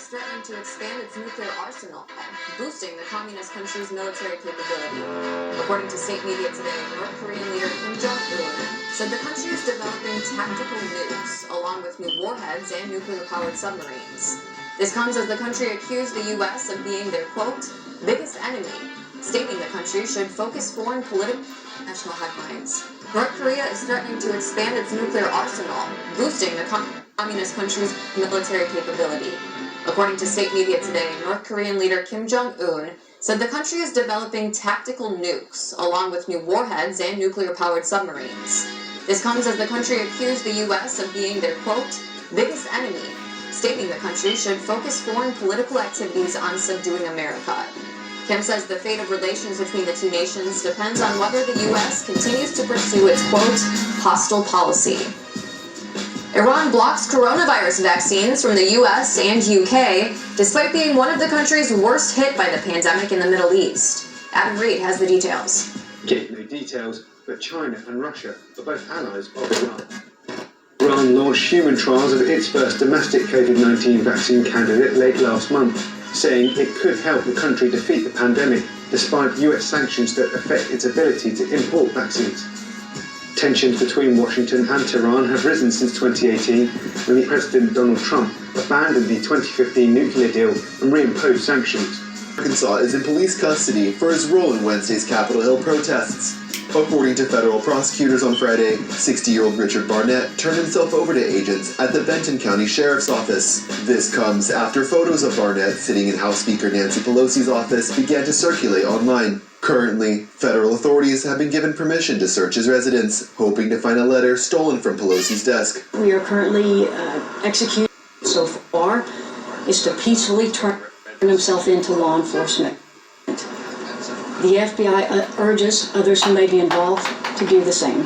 is threatening to expand its nuclear arsenal, boosting the communist country's military capability. According to state media today, North Korean leader Kim Jong-un said the country is developing tactical nukes, along with new warheads and nuclear-powered submarines. This comes as the country accused the U.S. of being their, quote, biggest enemy, stating the country should focus foreign political national headlines. North Korea is threatening to expand its nuclear arsenal, boosting the communist country's military capability. According to state media today, North Korean leader Kim Jong-un said the country is developing tactical nukes, along with new warheads and nuclear-powered submarines. This comes as the country accused the U.S. of being their, quote, biggest enemy, stating the country should focus foreign political activities on subduing America. Kim says the fate of relations between the two nations depends on whether the U.S. continues to pursue its, quote, hostile policy. Iran blocks coronavirus vaccines from the U.S. and U.K., despite being one of the countries worst hit by the pandemic in the Middle East. Adam Reed has the details. No details, but China and Russia are both allies of Iran. Iran launched human trials of its first domestic COVID-19 vaccine candidate late last month, saying it could help the country defeat the pandemic, despite US sanctions that affect its ability to import vaccines. Tensions between Washington and Tehran have risen since 2018, when the President Donald Trump abandoned the 2015 nuclear deal and reimposed sanctions. Arkansas is in police custody for his role in Wednesday's Capitol Hill protests. According to federal prosecutors on Friday, 60-year-old Richard Barnett turned himself over to agents at the Benton County Sheriff's Office. This comes after photos of Barnett sitting in House Speaker Nancy Pelosi's office began to circulate online. Currently, federal authorities have been given permission to search his residence, hoping to find a letter stolen from Pelosi's desk. We are currently executing so far is to peacefully turn himself into law enforcement. The FBI urges others who may be involved to do the same.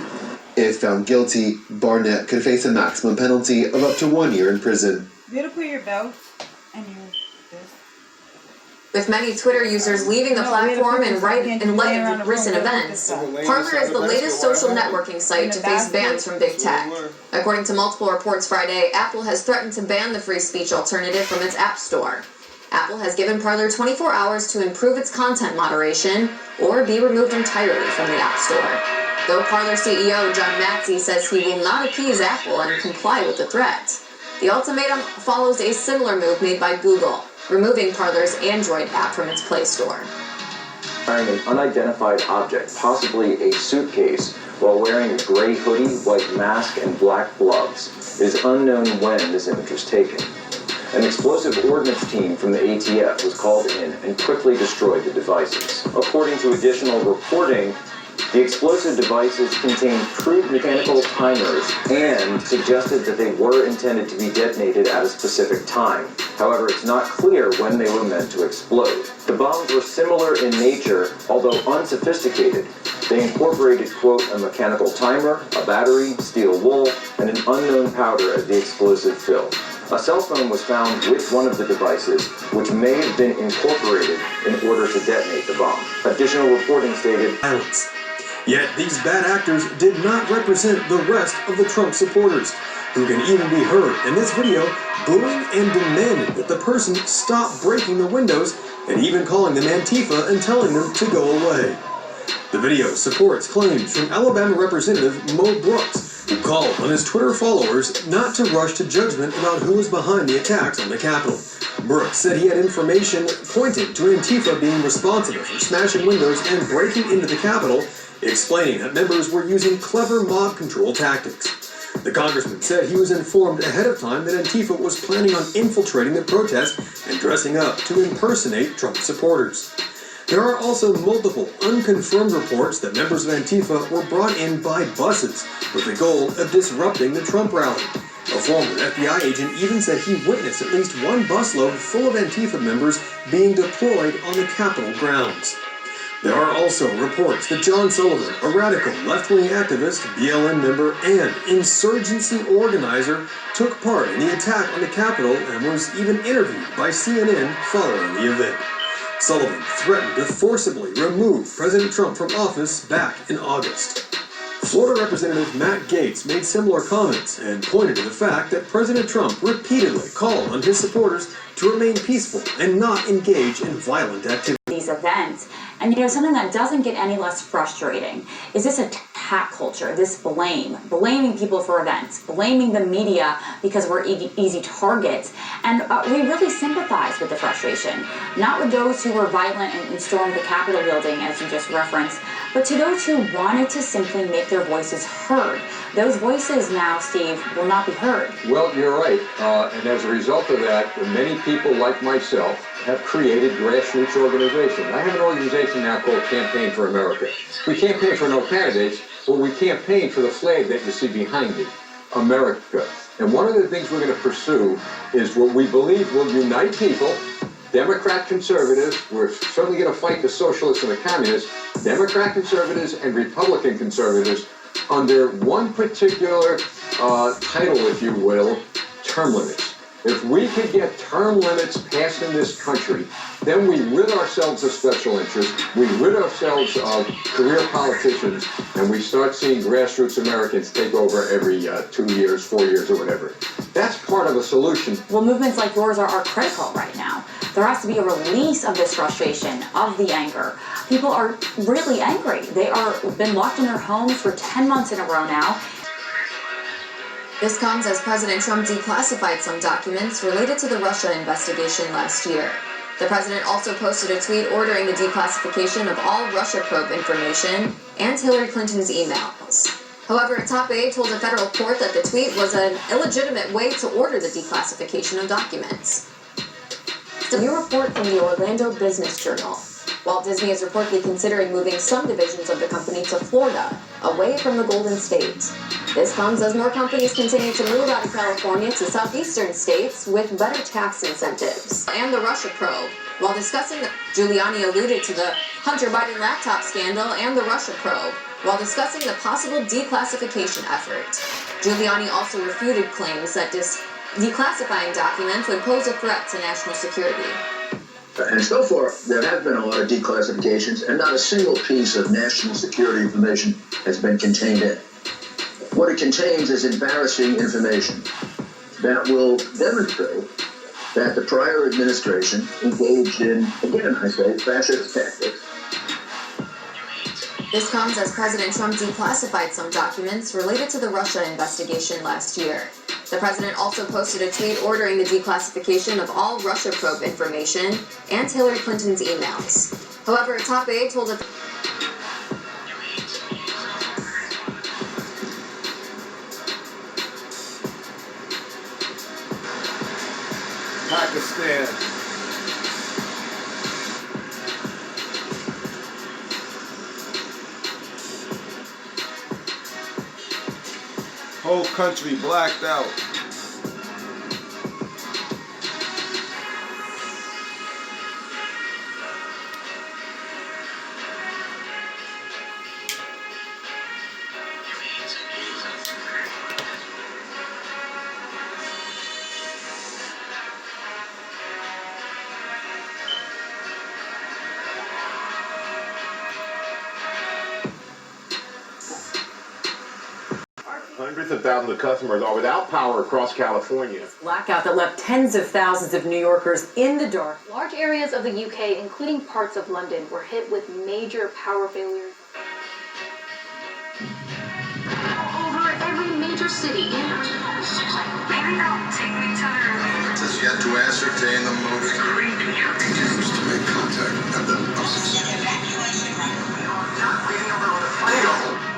If found guilty, Barnett could face a maximum penalty of up to 1 year in prison. You gotta put your belt and your... With many Twitter users leaving the platform in light of recent events, Parler is the latest social networking site to face bans from big tech. According to multiple reports Friday, Apple has threatened to ban the free speech alternative from its App Store. Apple has given Parler 24 hours to improve its content moderation or be removed entirely from the App Store. Though Parler CEO John Mackey says he will not appease Apple and comply with the threat. The ultimatum follows a similar move made by Google, removing Parler's Android app from its Play Store. Wearing an unidentified object, possibly a suitcase, while wearing a gray hoodie, white mask, and black gloves. It is unknown when this image was taken. An explosive ordnance team from the ATF was called in and quickly destroyed the devices. According to additional reporting, the explosive devices contained crude mechanical timers and suggested that they were intended to be detonated at a specific time. However, it's not clear when they were meant to explode. The bombs were similar in nature, although unsophisticated. They incorporated, quote, a mechanical timer, a battery, steel wool, and an unknown powder as the explosive fill. A cell phone was found with one of the devices, which may have been incorporated in order to detonate the bomb. Additional reporting stated, violence. Yet these bad actors did not represent the rest of the Trump supporters, who can even be heard in this video booing and demanding that the person stop breaking the windows and even calling them Antifa and telling them to go away. The video supports claims from Alabama Representative Mo Brooks, who called on his Twitter followers not to rush to judgment about who was behind the attacks on the Capitol. Brooks said he had information pointing to Antifa being responsible for smashing windows and breaking into the Capitol, explaining that members were using clever mob control tactics. The congressman said he was informed ahead of time that Antifa was planning on infiltrating the protest and dressing up to impersonate Trump supporters. There are also multiple unconfirmed reports that members of Antifa were brought in by buses with the goal of disrupting the Trump rally. A former FBI agent even said he witnessed at least one busload full of Antifa members being deployed on the Capitol grounds. There are also reports that John Sullivan, a radical left-wing activist, BLM member, and insurgency organizer, took part in the attack on the Capitol and was even interviewed by CNN following the event. Sullivan threatened to forcibly remove President Trump from office back in August. Florida Representative Matt Gaetz made similar comments and pointed to the fact that President Trump repeatedly called on his supporters to remain peaceful and not engage in violent activity. These events. And something that doesn't get any less frustrating is this attack culture, this blaming people for events, blaming the media because we're easy targets. And we really sympathize with the frustration, not with those who were violent and stormed the Capitol building, as you just referenced, but to those who wanted to simply make their voices heard. Those voices now, Steve, will not be heard. Well, you're right. And as a result of that, many people like myself have created grassroots organizations. I have an organization now called Campaign for America. We campaign for no candidates, but we campaign for the flag that you see behind me, America. And one of the things we're going to pursue is what we believe will unite people, Democrat conservatives. We're certainly going to fight the socialists and the communists, Democrat conservatives and Republican conservatives, under one particular title, if you will, term limits. If we could get term limits passed in this country, then we rid ourselves of special interests, we rid ourselves of career politicians, and we start seeing grassroots Americans take over every 2 years, 4 years, or whatever. That's part of a solution. Well, movements like yours are critical right now. There has to be a release of this frustration, of the anger. People are really angry. They are been locked in their homes for 10 months in a row now. This comes as President Trump declassified some documents related to the Russia investigation last year. The president also posted a tweet ordering the declassification of all Russia probe information and Hillary Clinton's emails. However, a top aide told a federal court that the tweet was an illegitimate way to order the declassification of documents. A new report from the Orlando Business Journal. Walt Disney is reportedly considering moving some divisions of the company to Florida, away from the Golden State. This comes as more companies continue to move out of California to southeastern states with better tax incentives. And the Russia probe. While discussing Giuliani alluded to the Hunter Biden laptop scandal and the Russia probe, while discussing the possible declassification effort. Giuliani also refuted claims that declassifying documents would pose a threat to national security. And so far, there have been a lot of declassifications, and not a single piece of national security information has been contained in it. What it contains is embarrassing information that will demonstrate that the prior administration engaged in, again, I say, fascist tactics. This comes as President Trump declassified some documents related to the Russia investigation last year. The president also posted a tweet ordering the declassification of all Russia probe information and Hillary Clinton's emails. However, a top aide told a Pakistan. Whole country blacked out. Hundreds of thousands of customers are without power across California. Blackout that left tens of thousands of New Yorkers in the dark. Large areas of the UK, including parts of London, were hit with major power failures. Over every major city. Maybe they'll take me to their... It is yet to ascertain the motive. Continues to make contact at the evacuation route. We are not leaving a road of fire.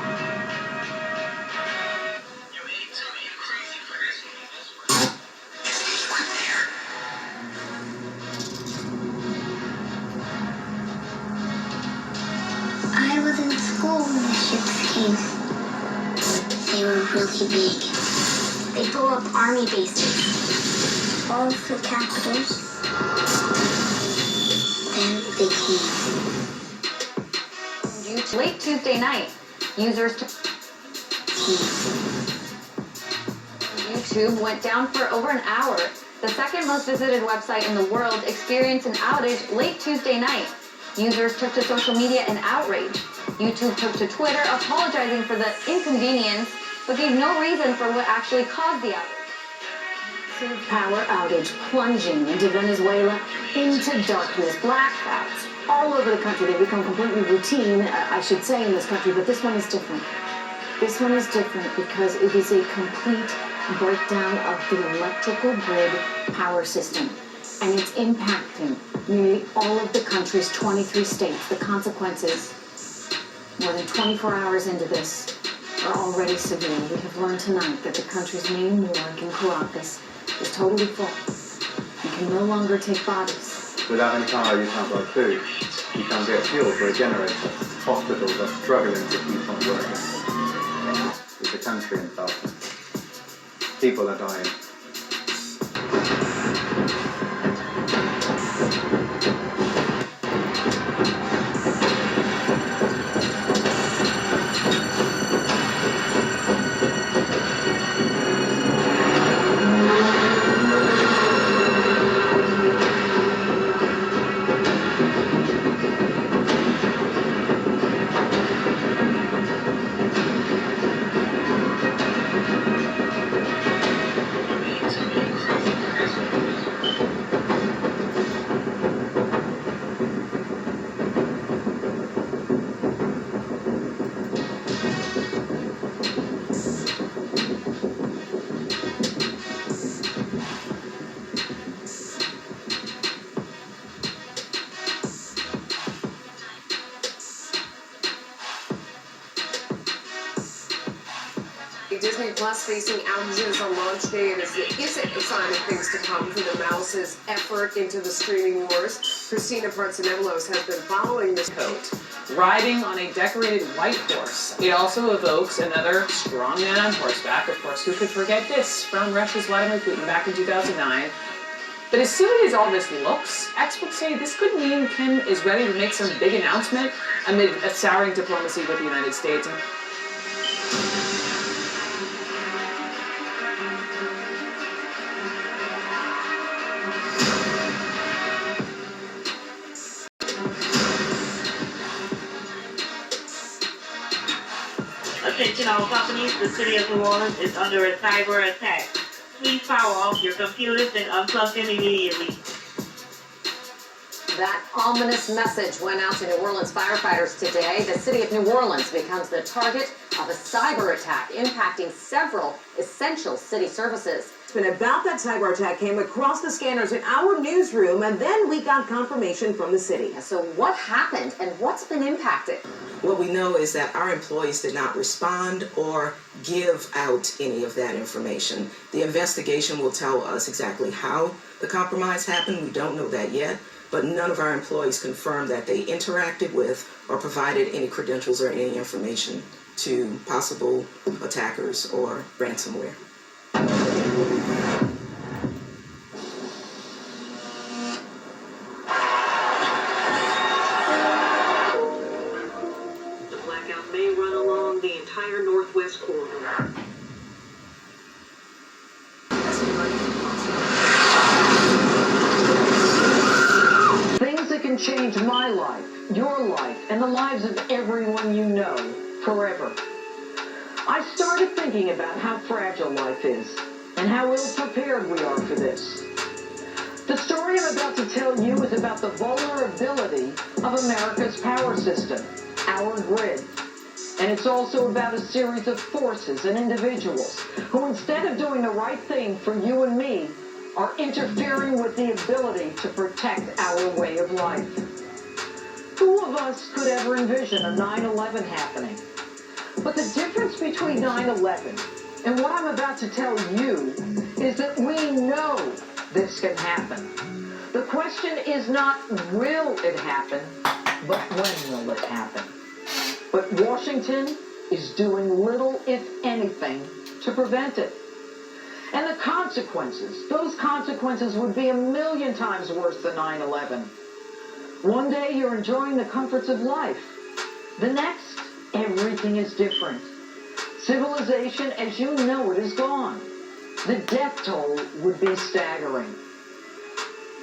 I was in school when the ships came. They were really big. They blew up army bases, all of the capitals. Then they came. Late Tuesday night, users to YouTube went down for over an hour. The second most visited website in the world experienced an outage late Tuesday night. Users took to social media in outrage. YouTube took to Twitter apologizing for the inconvenience, but gave no reason for what actually caused the outage. Power outage plunging into Venezuela into darkness. Blackouts all over the country. They become completely routine, I should say, in this country, but this one is different. This one is different because it is a complete breakdown of the electrical grid power system, and it's impacting nearly all of the country's 23 states. The consequences, more than 24 hours into this, are already severe. We have learned tonight that the country's main morgue in Caracas is totally full and can no longer take bodies. Without any power, you can't buy food. You can't get fuel for a generator. Hospitals are struggling to keep on working. It's the country in darkness. People are dying. Disney Plus facing outages on launch day, and is it a sign of things to come for the Mouse's effort into the streaming wars? Christina Partsenevelos has been following this coat. Riding on a decorated white horse. It also evokes another strong man on horseback. Of course, who could forget this from Russia's Vladimir Putin back in 2009. But as silly as all this looks, experts say this could mean Kim is ready to make some big announcement amid a souring diplomacy with the United States. Attention all companies, the city of New Orleans is under a cyber attack. Please power off your computers and unplug them immediately. That ominous message went out to New Orleans firefighters today. The city of New Orleans becomes the target of a cyber attack impacting several essential city services. It's been about that cyber attack came across the scanners in our newsroom, and then we got confirmation from the city. So what happened and what's been impacted? What we know is that our employees did not respond or give out any of that information. The investigation will tell us exactly how the compromise happened. We don't know that yet, but none of our employees confirmed that they interacted with or provided any credentials or any information to possible attackers or ransomware. The blackout may run along the entire northwest corridor. Things that can change my life, your life, and the lives of everyone you know forever. I started thinking about how fragile life is and how ill-prepared we are for this. The story I'm about to tell you is about the vulnerability of America's power system, our grid. And it's also about a series of forces and individuals who, instead of doing the right thing for you and me, are interfering with the ability to protect our way of life. Who of us could ever envision a 9/11 happening? But the difference between 9/11 and what I'm about to tell you is that we know this can happen. The question is not will it happen, but when will it happen? But Washington is doing little, if anything, to prevent it. And the consequences, those consequences would be 1,000,000 times worse than 9/11. One day you're enjoying the comforts of life. The next, everything is different. Civilization as you know it is gone. The death toll would be staggering.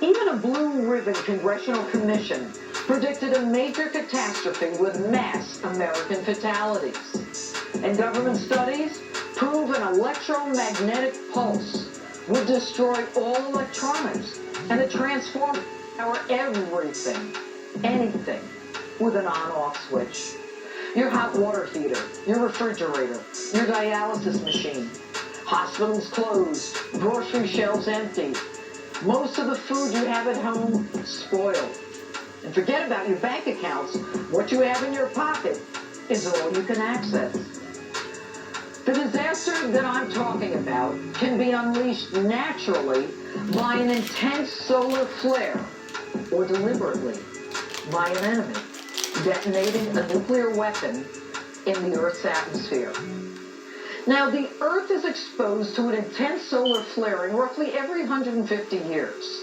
Even a blue ribbon congressional commission predicted a major catastrophe with mass American fatalities. And government studies prove an electromagnetic pulse would destroy all electronics and it transform our everything, anything, with an on-off switch. Your hot water heater, your refrigerator, your dialysis machine. Hospitals closed, grocery shelves empty. Most of the food you have at home spoiled. And forget about your bank accounts. What you have in your pocket is all you can access. The disaster that I'm talking about can be unleashed naturally by an intense solar flare or deliberately by an enemy detonating a nuclear weapon in the Earth's atmosphere. Now, the Earth is exposed to an intense solar flaring roughly every 150 years.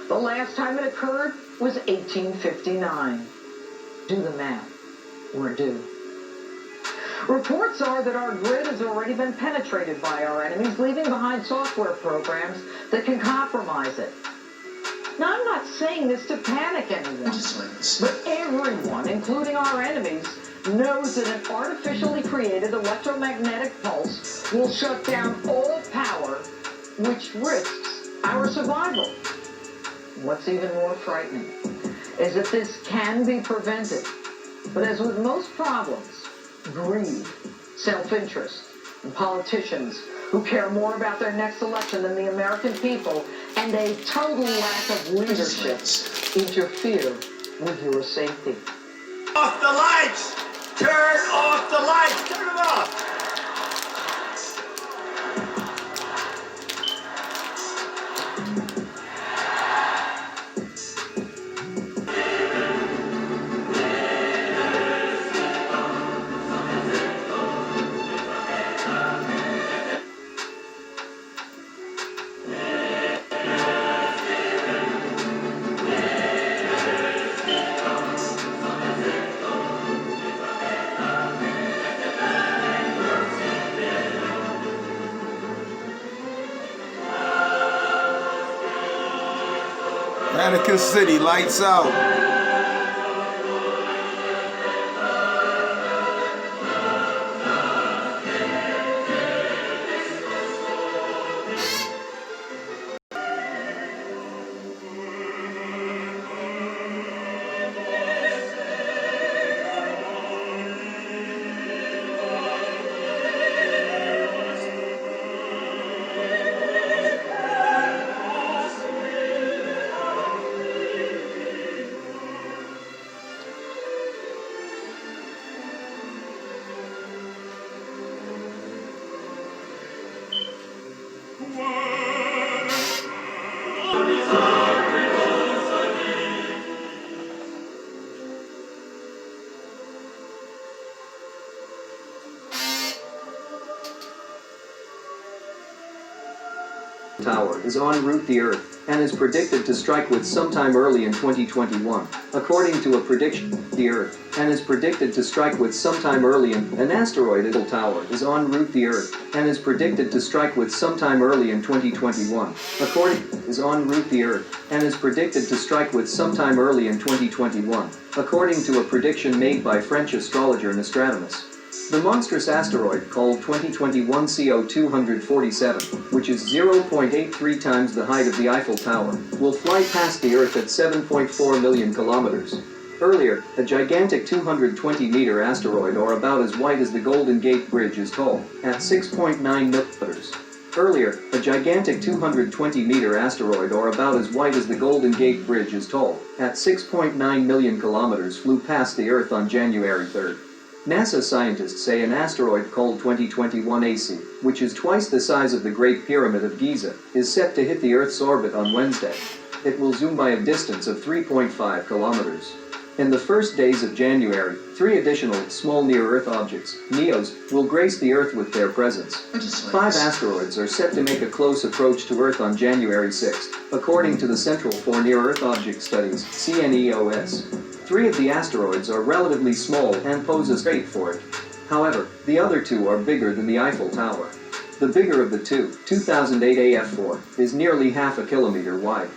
The last time it occurred was 1859. Do the math. We're due. Reports are that our grid has already been penetrated by our enemies, leaving behind software programs that can compromise it. Now, I'm not saying this to panic anyone, but everyone, including our enemies, knows that an artificially created electromagnetic pulse will shut down all power, which risks our survival. What's even more frightening is that this can be prevented. But as with most problems, greed, self-interest, and politicians who care more about their next election than the American people, and a total lack of leadership interfere with your safety. Off the lights! Turn off the lights! Turn them off! Vatican City, lights out. Tower is en route the Earth and is predicted to strike with sometime early in 2021. According to a prediction, the Earth and is predicted to strike with sometime early in an asteroid tower is en route the Earth and is predicted to strike with sometime early in 2021. According is en route the Earth and is predicted to strike with sometime early in 2021. According to a prediction made by French astrologer Nostradamus. The monstrous asteroid called 2021 CO247, which is 0.83 times the height of the Eiffel Tower, will fly past the Earth at 7.4 million kilometers. Earlier, a gigantic 220-meter asteroid, or about as wide as the Golden Gate Bridge, is tall, at 6.9 millimeters. Earlier, a gigantic 220-meter asteroid, or about as wide as the Golden Gate Bridge, is tall, at 6.9 million kilometers, flew past the Earth on January 3rd. NASA scientists say an asteroid called 2021 AC, which is twice the size of the Great Pyramid of Giza, is set to hit the Earth's orbit on Wednesday. It will zoom by a distance of 3.5 kilometers. In the first days of January, 3 additional small near-Earth objects, NEOs, will grace the Earth with their presence. 5 asteroids are set to make a close approach to Earth on January 6th, according to the Central for Near-Earth Object Studies, CNEOS. 3 of the asteroids are relatively small and pose a threat for it. However, the other 2 are bigger than the Eiffel Tower. The bigger of the 2, 2008 AF4, is nearly half a kilometer wide.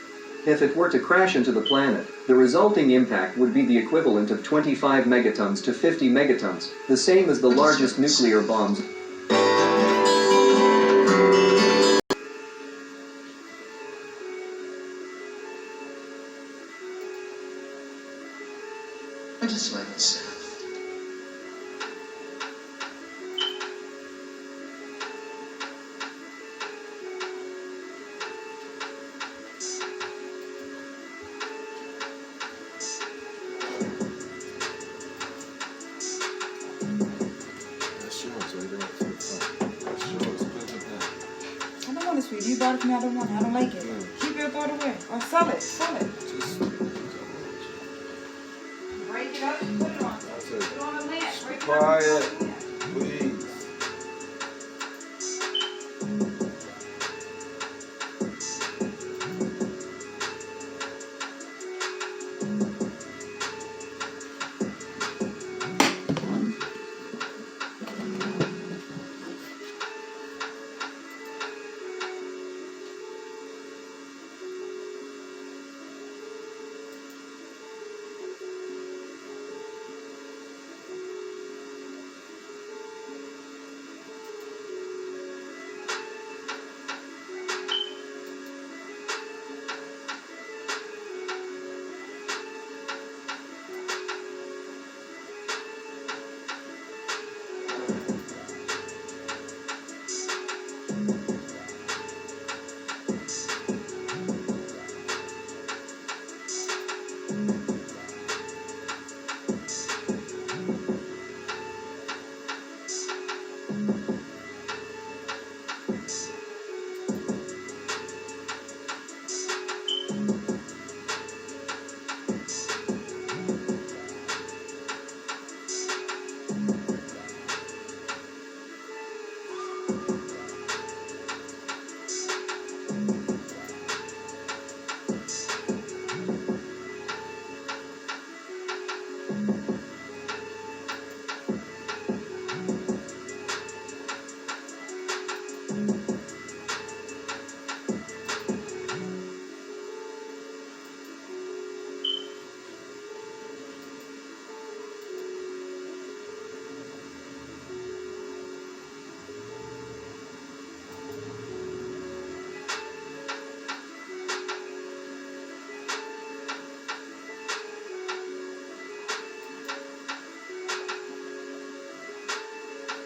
If it were to crash into the planet, the resulting impact would be the equivalent of 25 megatons to 50 megatons, the same as the largest nuclear bombs. I just like the sound. I don't want this food. You bought it for me. I don't want it. I don't like it. Keep it or throw it away. Or sell it. Sell it. Break it up and put it on. Put it on the lid. Break it up. Quiet, please.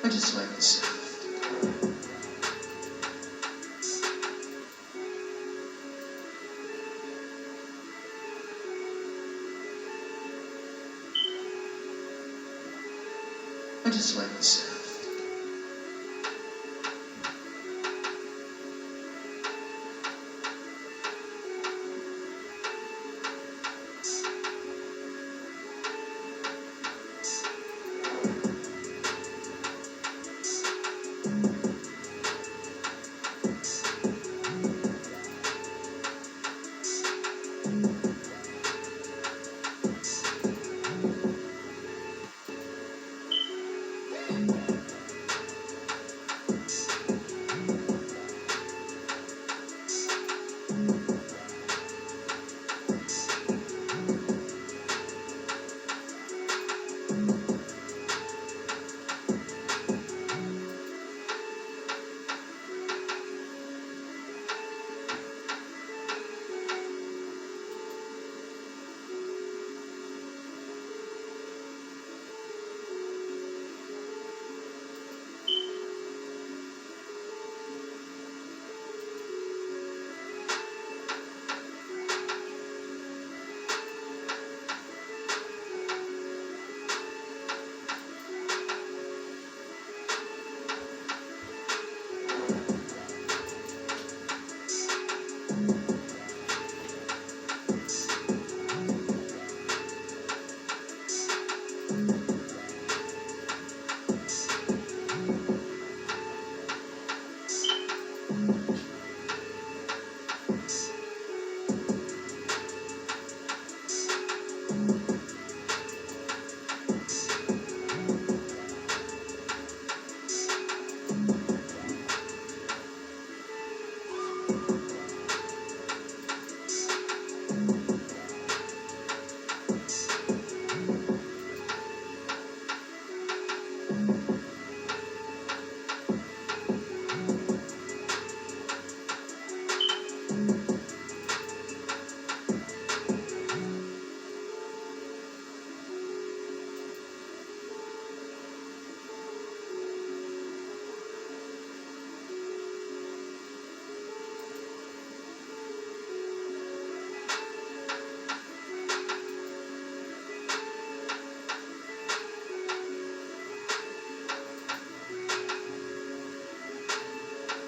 I just like the sound. I just like the sound.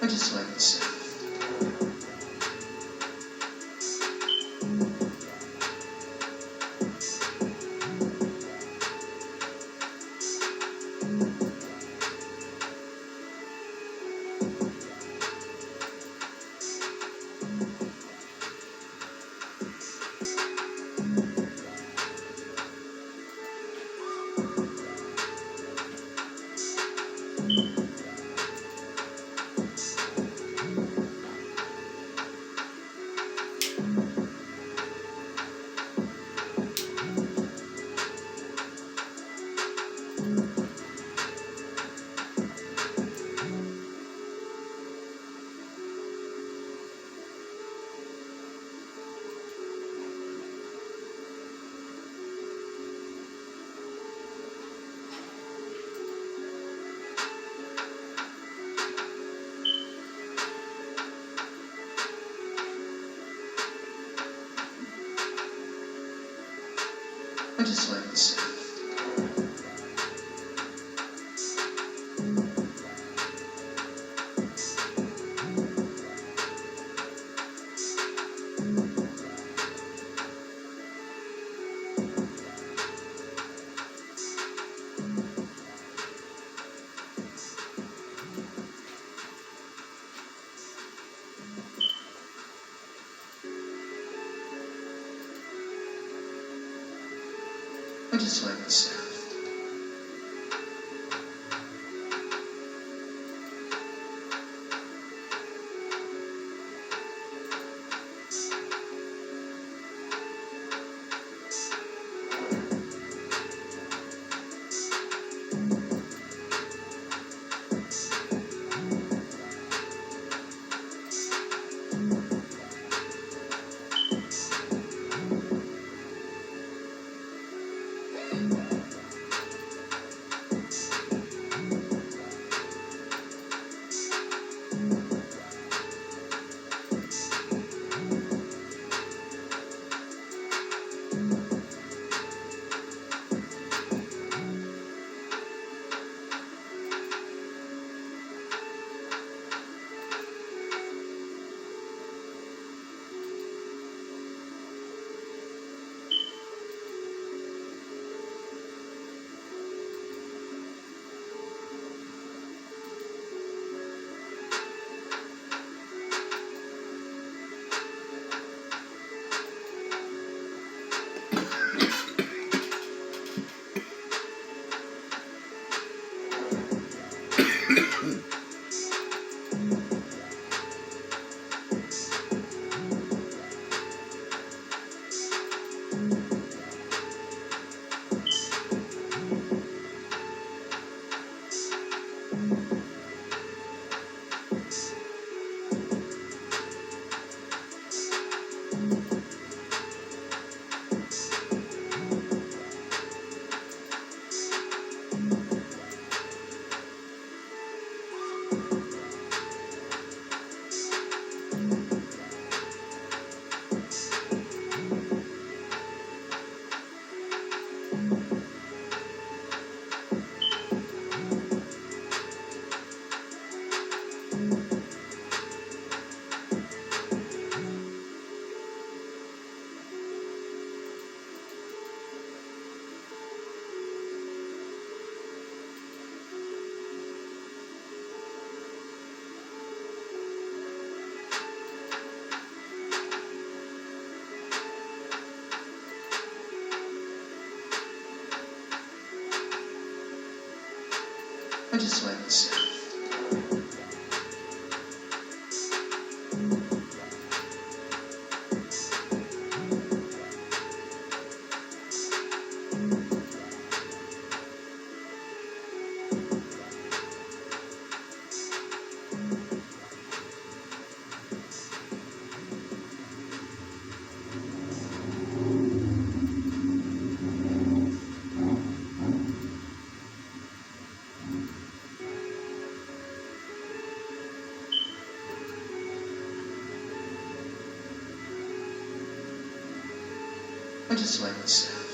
just like the South. I just like the South. I just like the South. I just like the South. I just like the South.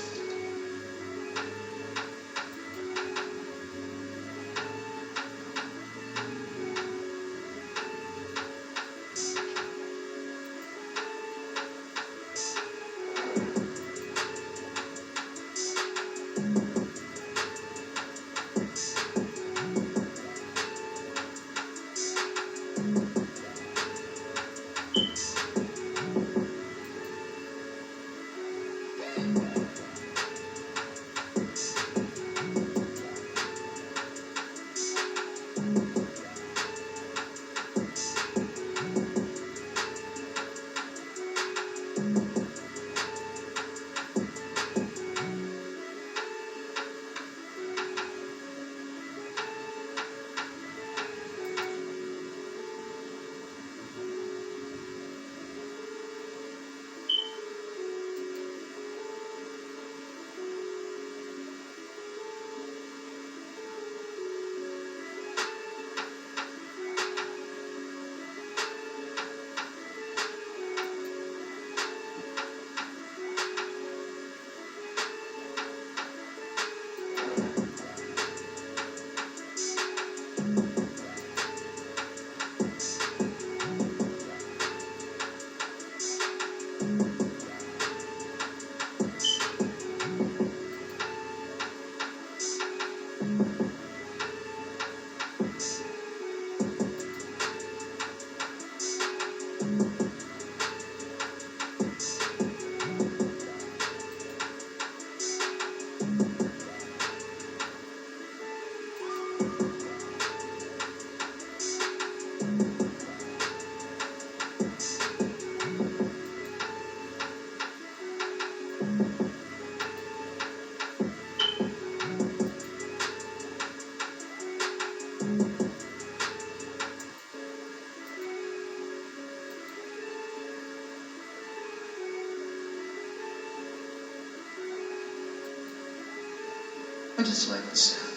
I just like the sound.